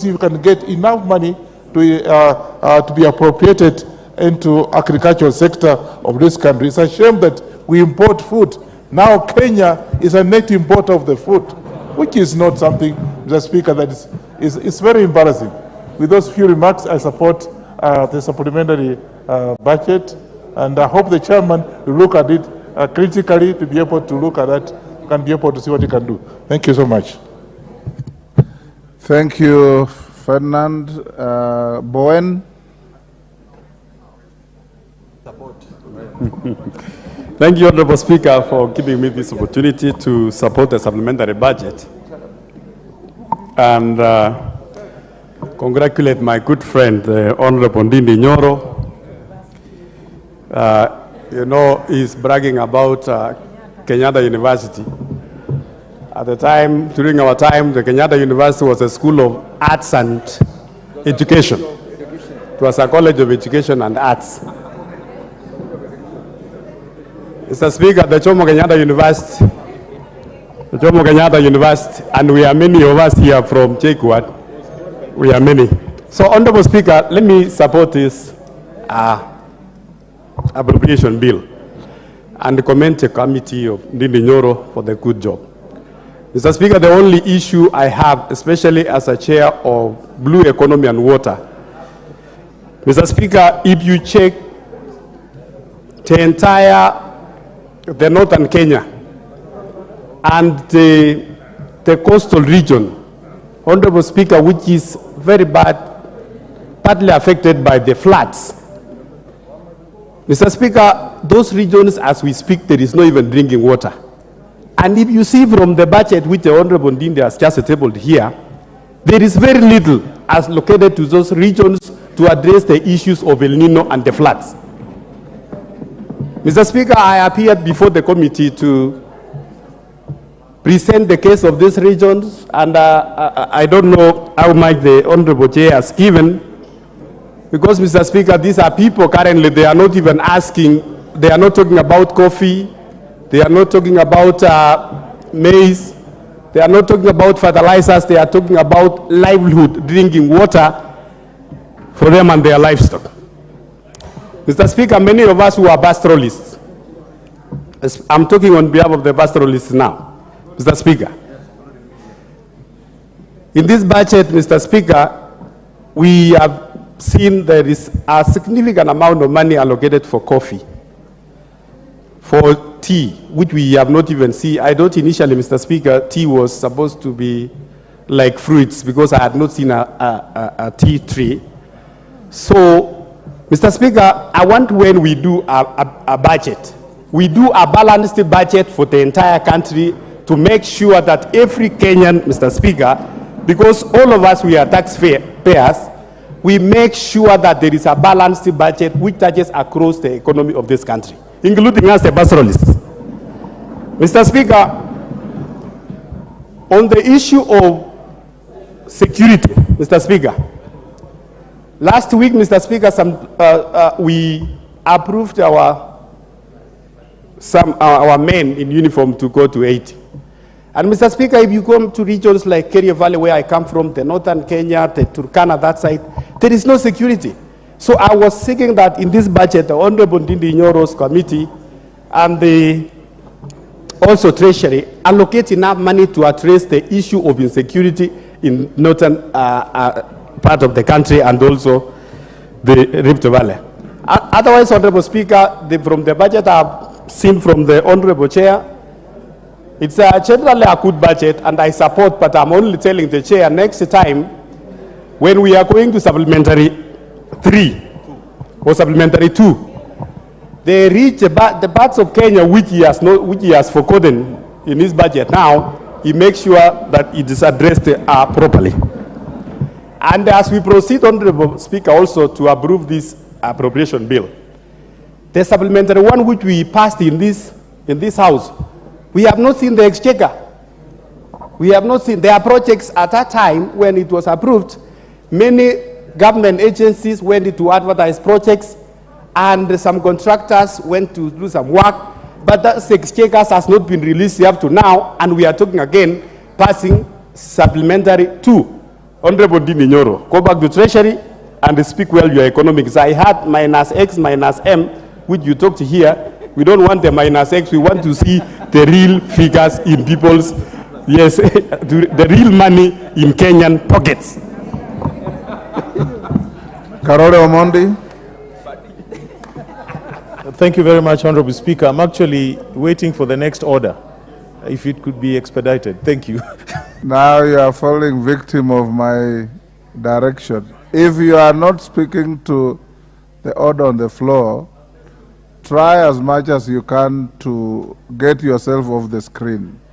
you can get enough money to be appropriated into agricultural sector of this country. It's a shame that we import food. Now Kenya is a net importer of the food, which is not something, Mr. Speaker, that is very embarrassing. With those few remarks, I support the supplementary budget, and I hope the chairman will look at it critically to be able to look at that and be able to see what he can do. Thank you so much. Thank you, Ferdinand. Bowen. Thank you, Honorable Speaker, for giving me this opportunity to support the supplementary budget. And congratulate my good friend, the Honorable Bnditry. You know, he's bragging about Kenyatta University. At the time, during our time, the Kenyatta University was a school of arts and education. It was a college of education and arts. Mr. Speaker, the Jomo Kenyatta University, and we are many of us here from JKUAT. We are many. So, Honorable Speaker, let me support this appropriation bill and commend the committee of Bnditry for the good job. Mr. Speaker, the only issue I have, especially as a chair of Blue Economy and Water, Mr. Speaker, if you check the northern Kenya and the coastal region, Honorable Speaker, which is very badly affected by the floods. Mr. Speaker, those regions, as we speak, there is no even drinking water. And if you see from the budget which the Honorable Bnditry has just tabled here, there is very little as located to those regions to address the issues of El Nino and the floods. Mr. Speaker, I appeared before the committee to present the case of these regions, and I don't know how much the Honorable Chair has given, because, Mr. Speaker, these are people currently, they are not even asking, they are not talking about coffee, they are not talking about maize, they are not talking about fertilizers, they are talking about livelihood, drinking water for them and their livestock. Mr. Speaker, many of us who are pastoralists, I'm talking on behalf of the pastoralists now, Mr. Speaker. In this budget, Mr. Speaker, we have seen there is a significant amount of money allocated for coffee, for tea, which we have not even seen. I thought initially, Mr. Speaker, tea was supposed to be like fruits because I had not seen a tea tree. So, Mr. Speaker, I want when we do a budget, we do a balanced budget for the entire country to make sure that every Kenyan, Mr. Speaker, because all of us, we are taxpayers, we make sure that there is a balanced budget which touches across the economy of this country, including us, the pastoralists. Mr. Speaker, on the issue of security, Mr. Speaker, last week, Mr. Speaker, we approved our men in uniform to go to Haiti. And Mr. Speaker, if you come to regions like Kerio Valley, where I come from, the northern Kenya, the Turkana, that side, there is no security. So I was seeking that in this budget, the Honorable Bnditry's committee and the also Treasury allocate enough money to address the issue of insecurity in northern part of the country and also the Rift Valley. Otherwise, Honorable Speaker, from the budget I've seen from the Honorable Chair, it's generally a good budget and I support, but I'm only telling the Chair next time when we are going to supplementary 3 or supplementary 2, they reach the parts of Kenya which he has forgotten in his budget now, he makes sure that it is addressed properly. And as we proceed, Honorable Speaker, also to approve this appropriation bill, the supplementary one which we passed in this House, we have not seen the exchequer. We have not seen. There are projects at that time when it was approved. Many government agencies went to advertise projects and some contractors went to do some work, but that exchequer has not been released up to now, and we are talking again passing supplementary 2. Honorable Dini Nyoro, go back to Treasury and speak well your economics. I had minus X, minus M, which you talked here. We don't want the minus X. We want to see the real figures in people's, yes, the real money in Kenyan pockets. Karole Omondi. Thank you very much, Honorable Speaker. I'm actually waiting for the next order, if it could be expedited. Thank you. Now you are falling victim of my direction. If you are not speaking to the order on the floor, try as much as you can to get yourself off the screen.